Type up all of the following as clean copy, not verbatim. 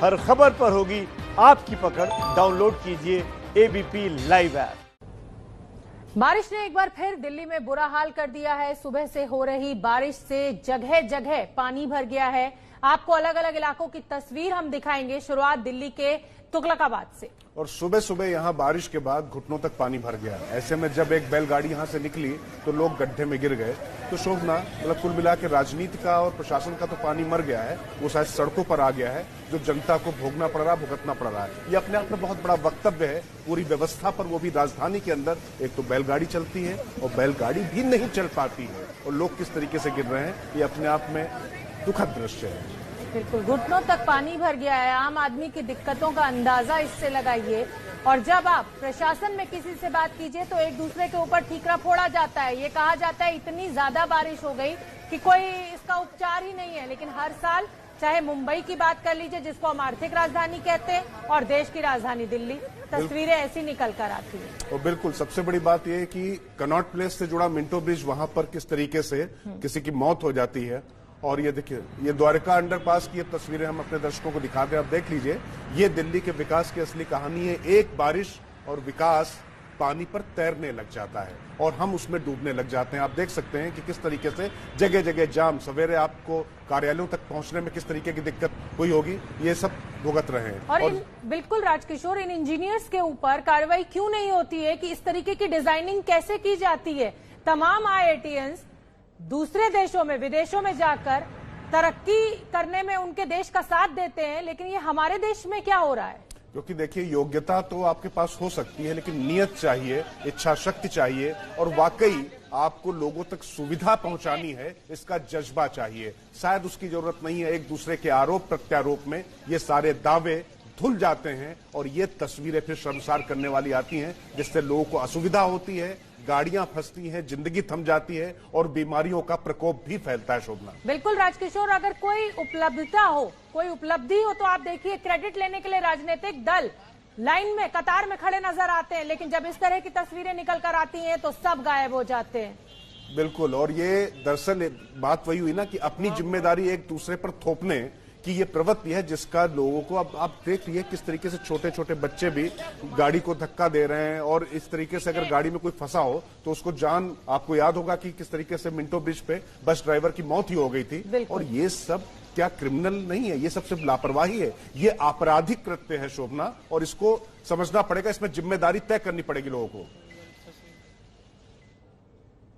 हर खबर पर होगी आपकी पकड़। डाउनलोड कीजिए एबीपी लाइव ऐप। बारिश ने एक बार फिर दिल्ली में बुरा हाल कर दिया है। सुबह से हो रही बारिश से जगह जगह पानी भर गया है। आपको अलग अलग इलाकों की तस्वीर हम दिखाएंगे। शुरुआत दिल्ली के तुगलकाबाद से। और सुबह सुबह यहाँ बारिश के बाद घुटनों तक पानी भर गया। ऐसे में जब एक बैलगाड़ी यहाँ से निकली तो लोग गड्ढे में गिर गए। तो शोभना, मतलब कुल मिला के राजनीति का और प्रशासन का तो पानी मर गया है, वो शायद सड़कों पर आ गया है, जो जनता को भोगना पड़ रहा, भुगतना पड़ रहा है। ये अपने आप में बहुत बड़ा वक्तव्य है पूरी व्यवस्था पर, वो भी राजधानी के अंदर। एक तो बैलगाड़ी चलती है और बैलगाड़ी भी नहीं चल पाती है और लोग किस तरीके से गिर रहे हैं, ये अपने आप में दुखद दृश्य है। बिल्कुल, घुटनों तक पानी भर गया है। आम आदमी की दिक्कतों का अंदाजा इससे लगाइए। और जब आप प्रशासन में किसी से बात कीजिए तो एक दूसरे के ऊपर ठीकरा फोड़ा जाता है। ये कहा जाता है इतनी ज्यादा बारिश हो गई कि कोई इसका उपचार ही नहीं है। लेकिन हर साल, चाहे मुंबई की बात कर लीजिए जिसको हम आर्थिक राजधानी कहते हैं, और देश की राजधानी दिल्ली, तस्वीरें ऐसी निकल कर आती है। और बिल्कुल सबसे बड़ी बात यह है कि कनॉट प्लेस से जुड़ा मिंटो ब्रिज, वहां पर किस तरीके से किसी की मौत हो जाती है। और ये देखिए, ये द्वारका अंडरपास की तस्वीरें हम अपने दर्शकों को दिखाते हैं। आप देख लीजिए, ये दिल्ली के विकास की असली कहानी है। एक बारिश और विकास पानी पर तैरने लग जाता है और हम उसमें डूबने लग जाते हैं। आप देख सकते हैं कि किस तरीके से जगह जगह जाम, सवेरे आपको कार्यालयों तक पहुंचने में किस तरीके की दिक्कत हुई होगी, ये सब भुगत रहे हैं। और बिल्कुल राजकिशोर, इन इंजीनियर्स के ऊपर कार्रवाई क्यों नहीं होती है कि इस तरीके की डिजाइनिंग कैसे की जाती है? तमाम IITians दूसरे देशों में, विदेशों में जाकर तरक्की करने में उनके देश का साथ देते हैं, लेकिन ये हमारे देश में क्या हो रहा है? क्योंकि देखिए, योग्यता तो आपके पास हो सकती है, लेकिन नियत चाहिए, इच्छा शक्ति चाहिए और वाकई आपको लोगों तक सुविधा पहुंचानी है, इसका जज्बा चाहिए। शायद उसकी जरूरत नहीं है। एक दूसरे के आरोप प्रत्यारोप में ये सारे दावे धुल जाते हैं और ये तस्वीरें फिर शर्मसार करने वाली आती हैं, जिससे लोगों को असुविधा होती है, गाड़ियां फंसती हैं, जिंदगी थम जाती है और बीमारियों का प्रकोप भी फैलता है। शोभना, बिल्कुल राजकिशोर, अगर कोई उपलब्धता हो, कोई उपलब्धि हो, तो आप देखिए क्रेडिट लेने के लिए राजनीतिक दल लाइन में, कतार में खड़े नजर आते हैं, लेकिन जब इस तरह की तस्वीरें निकल कर आती हैं तो सब गायब हो जाते हैं। बिल्कुल, और ये दरअसल बात वही हुई ना कि अपनी जिम्मेदारी एक दूसरे पर थोपने कि ये प्रवृत्ति है जिसका लोगों को, अब आप देख लिए किस तरीके से छोटे छोटे बच्चे भी गाड़ी को धक्का दे रहे हैं। और इस तरीके से अगर गाड़ी में कोई फंसा हो तो उसको जान, आपको याद होगा कि किस तरीके से मिंटो ब्रिज पे बस ड्राइवर की मौत ही हो गई थी। और ये सब क्या क्रिमिनल नहीं है, ये सब सिर्फ लापरवाही है, ये आपराधिक कृत्य है शोभना, और इसको समझना पड़ेगा, इसमें जिम्मेदारी तय करनी पड़ेगी लोगों को।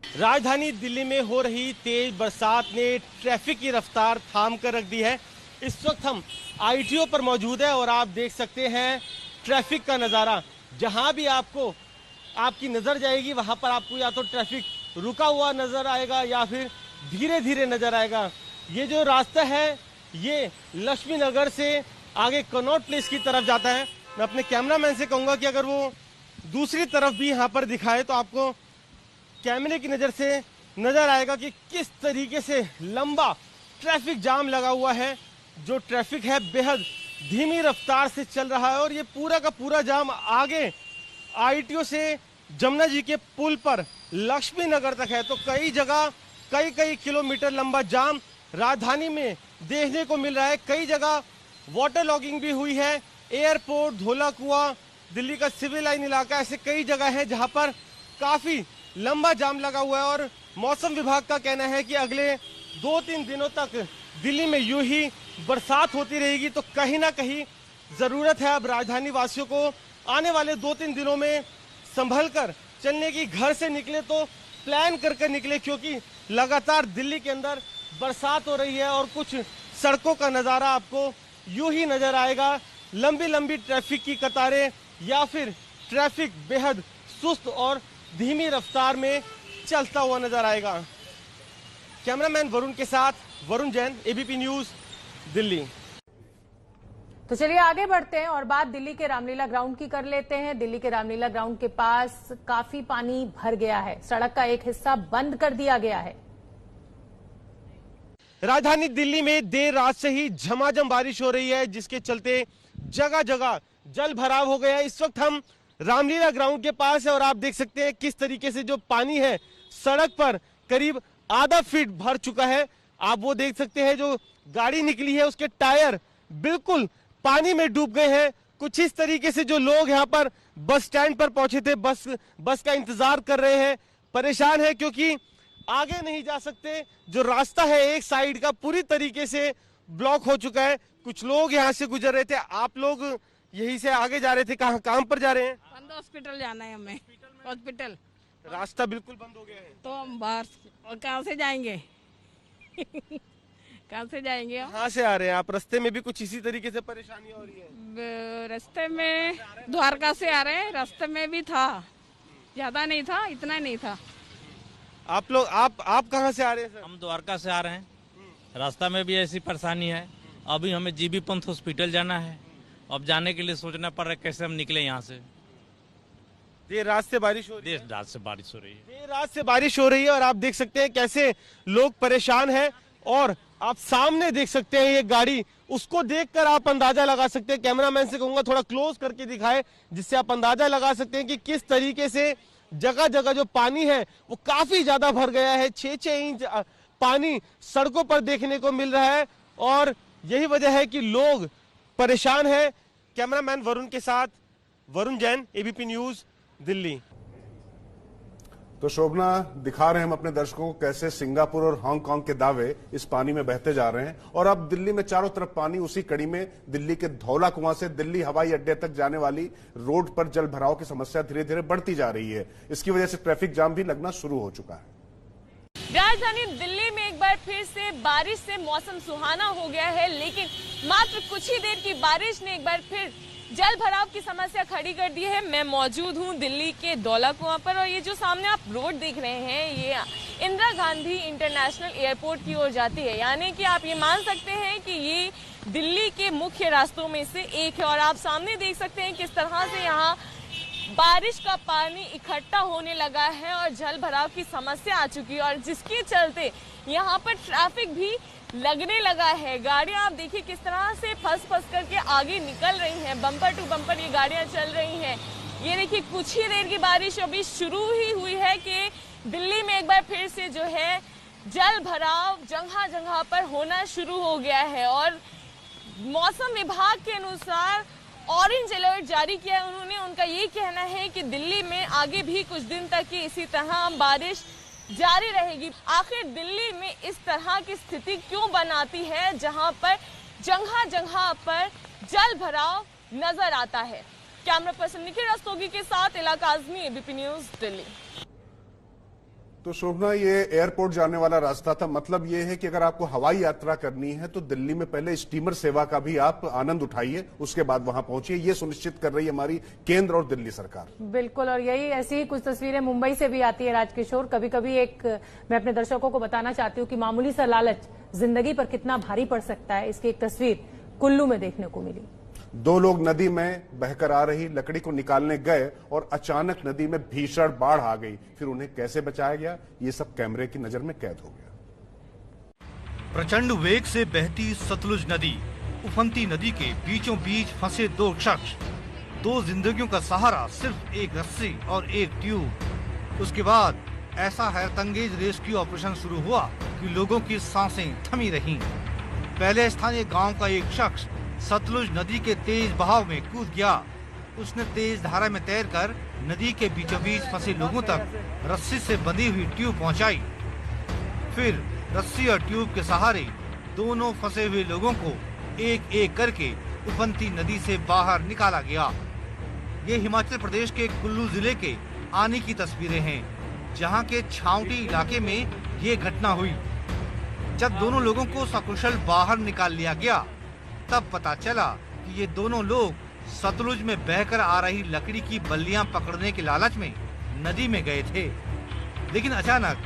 राजधानी दिल्ली में हो रही तेज बरसात ने ट्रैफिक की रफ्तार थाम कर रख दी है। इस वक्त हम ITO पर मौजूद है और आप देख सकते हैं ट्रैफिक का नज़ारा। जहां भी आपकी नज़र जाएगी वहां पर आपको या तो ट्रैफिक रुका हुआ नज़र आएगा या फिर धीरे धीरे नज़र आएगा। ये जो रास्ता है ये लक्ष्मी नगर से आगे कनॉट प्लेस की तरफ जाता है। मैं अपने कैमरामैन से कहूँगा कि अगर वो दूसरी तरफ भी यहाँ पर दिखाए तो आपको कैमरे की नज़र से नज़र आएगा कि किस तरीके से लंबा ट्रैफिक जाम लगा हुआ है। जो ट्रैफिक है बेहद धीमी रफ्तार से चल रहा है और ये पूरा का पूरा जाम आगे ITO से जमुना जी के पुल पर लक्ष्मी नगर तक है। तो कई जगह कई किलोमीटर लंबा जाम राजधानी में देखने को मिल रहा है। कई जगह वाटर लॉगिंग भी हुई है। एयरपोर्ट, धोला कुआं, दिल्ली का सिविल लाइन इलाका, ऐसे कई जगह है जहां पर काफी लंबा जाम लगा हुआ है। और मौसम विभाग का कहना है कि अगले 2-3 दिनों तक दिल्ली में यूं ही बरसात होती रहेगी। तो कहीं ना कहीं जरूरत है अब राजधानी वासियों को आने वाले 2-3 दिनों में संभल कर चलने की। घर से निकले तो प्लान करके निकले, क्योंकि लगातार दिल्ली के अंदर बरसात हो रही है और कुछ सड़कों का नज़ारा आपको यूं ही नजर आएगा। लंबी लंबी ट्रैफिक की कतारें या फिर ट्रैफिक बेहद सुस्त और धीमी रफ्तार में चलता हुआ नजर आएगा। कैमरामैन वरुण के साथ वरुण जैन, ABP न्यूज, दिल्ली। तो चलिए आगे बढ़ते हैं और बात दिल्ली के रामलीला ग्राउंड की कर लेते हैं। दिल्ली के रामलीला ग्राउंड के पास काफी पानी भर गया है। सड़क का एक हिस्सा बंद कर दिया गया है। राजधानी दिल्ली में देर रात से ही झमाझम बारिश हो रही है, जिसके चलते जगह जगह जल भराव हो गया है। इस वक्त हम रामलीला ग्राउंड के पास है और आप देख सकते हैं किस तरीके से जो पानी है सड़क पर करीब आधा फीट भर चुका है। आप वो देख सकते हैं जो गाड़ी निकली है उसके टायर बिल्कुल पानी में डूब गए हैं। कुछ इस तरीके से जो लोग यहाँ पर बस स्टैंड पर पहुंचे थे, बस का इंतजार कर रहे हैं, परेशान है क्योंकि आगे नहीं जा सकते। जो रास्ता है एक साइड का पूरी तरीके से ब्लॉक हो चुका है। कुछ लोग यहाँ से गुजर रहे थे, आप लोग यहीं से आगे जा रहे थे, कहाँ काम पर जा रहे हैं? हॉस्पिटल जाना है हमें, हॉस्पिटल। रास्ता बिल्कुल बंद हो गया है तो हम बाहर और कहाँ से जाएंगे? कहाँ से जाएंगे हम? कहाँ से आ रहे हैं आप? रास्ते में भी कुछ इसी तरीके से परेशानी हो रही है? रास्ते में द्वारका से आ रहे हैं, रास्ते में भी था, ज्यादा नहीं था, इतना नहीं था। आप लोग आप कहाँ से आ रहे हैं सर? हम द्वारका से आ रहे हैं, रास्ता में भी ऐसी परेशानी है। अभी हमें जीबी पंथ हॉस्पिटल जाना है, अब जाने के लिए सोचना पड़ रहा है कैसे हम निकले यहाँ से। देर रात से बारिश हो रही है। देर रात से बारिश हो रही है। देर रात से बारिश हो रही है और आप देख सकते हैं कैसे लोग परेशान हैं। और आप सामने देख सकते हैं ये गाड़ी, उसको देखकर आप अंदाजा लगा सकते हैं। कैमरामैन से कहूंगा थोड़ा क्लोज करके दिखाए, जिससे आप अंदाजा लगा सकते हैं कि किस तरीके से जगह जगह जो पानी है वो काफी ज्यादा भर गया है। 6-6 इंच पानी सड़कों पर देखने को मिल रहा है और यही वजह है कि लोग परेशान हैं। कैमरामैन वरुण के साथ वरुण जैन, एबीपी न्यूज, दिल्ली। तो शोभना, दिखा रहे हैं हम अपने दर्शकों को कैसे सिंगापुर और हांगकांग के दावे इस पानी में बहते जा रहे हैं और अब दिल्ली में चारों तरफ पानी। उसी कड़ी में दिल्ली के धौला कुआं से दिल्ली हवाई अड्डे तक जाने वाली रोड पर जल भराव की समस्या धीरे धीरे बढ़ती जा रही है। इसकी वजह से ट्रैफिक जाम भी लगना शुरू हो चुका है। राजधानी दिल्ली में एक बार फिर से बारिश से मौसम सुहाना हो गया है, लेकिन मात्र कुछ ही देर की बारिश ने एक बार फिर जल भराव की समस्या खड़ी कर दी है। मैं मौजूद हूं दिल्ली के धौला कुआं पर और ये जो सामने आप रोड देख रहे हैं ये इंदिरा गांधी इंटरनेशनल एयरपोर्ट की ओर जाती है, यानी कि आप ये मान सकते हैं कि ये दिल्ली के मुख्य रास्तों में से एक है। और आप सामने देख सकते हैं किस तरह से यहाँ बारिश का पानी इकट्ठा होने लगा है और जल भराव की समस्या आ चुकी है और जिसके चलते यहाँ पर ट्रैफिक भी लगने लगा है। गाड़ियां आप देखिए किस तरह से फंस करके आगे निकल रही हैं, बम्पर टू बम्पर ये गाड़ियां चल रही हैं। ये देखिए कुछ ही देर की बारिश अभी शुरू ही हुई है कि दिल्ली में एक बार फिर से जो है जल भराव जगह जगह पर होना शुरू हो गया है और मौसम विभाग के अनुसार ऑरेंज अलर्ट जारी किया है उन्होंने। उनका ये कहना है कि दिल्ली में आगे भी कुछ दिन तक की इसी तरह बारिश जारी रहेगी। आखिर दिल्ली में इस तरह की स्थिति क्यों बनाती है जहां पर जगह जगह पर जल भराव नजर आता है? कैमरा पर्सन निखिल रस्तोगी के साथ इलाका आजमी, एबीपी न्यूज, दिल्ली। तो शोभना, ये एयरपोर्ट जाने वाला रास्ता था। मतलब ये है कि अगर आपको हवाई यात्रा करनी है तो दिल्ली में पहले स्टीमर सेवा का भी आप आनंद उठाइए, उसके बाद वहां पहुंचिए। ये सुनिश्चित कर रही है हमारी केंद्र और दिल्ली सरकार। बिल्कुल, और यही ऐसी ही कुछ तस्वीरें मुंबई से भी आती है राजकिशोर। कभी कभी मैं अपने दर्शकों को बताना चाहती हूँ कि मामूली सा लालच जिंदगी पर कितना भारी पड़ सकता है। इसकी एक तस्वीर कुल्लू में देखने को मिली। 2 लोग नदी में बहकर आ रही लकड़ी को निकालने गए और अचानक नदी में भीषण बाढ़ आ गई। फिर उन्हें कैसे बचाया गया, ये सब कैमरे की नजर में कैद हो गया। प्रचंड वेग से बहती सतलुज नदी, उफनती नदी के बीचों बीच फंसे 2 शख्स, 2 जिंदगियों का सहारा सिर्फ एक रस्सी और एक ट्यूब। उसके बाद ऐसा हैरतअंगेज रेस्क्यू ऑपरेशन शुरू हुआ कि लोगों की सांसें थमी रहीं। पहले स्थानीय गांव का एक शख्स सतलुज नदी के तेज बहाव में कूद गया। उसने तेज धारा में तैरकर नदी के बीचों बीच फंसे लोगों तक रस्सी से बंधी हुई ट्यूब पहुंचाई। फिर रस्सी और ट्यूब के सहारे दोनों फंसे हुए लोगों को एक एक करके उफनती नदी से बाहर निकाला गया। ये हिमाचल प्रदेश के कुल्लू जिले के आनी की तस्वीरें हैं, जहां के छावटी इलाके में ये घटना हुई। जब दोनों लोगों को सकुशल बाहर निकाल लिया गया तब पता चला कि ये दोनों लोग सतलुज में बहकर आ रही लकड़ी की बल्लियां पकड़ने के लालच में नदी में गए थे, लेकिन अचानक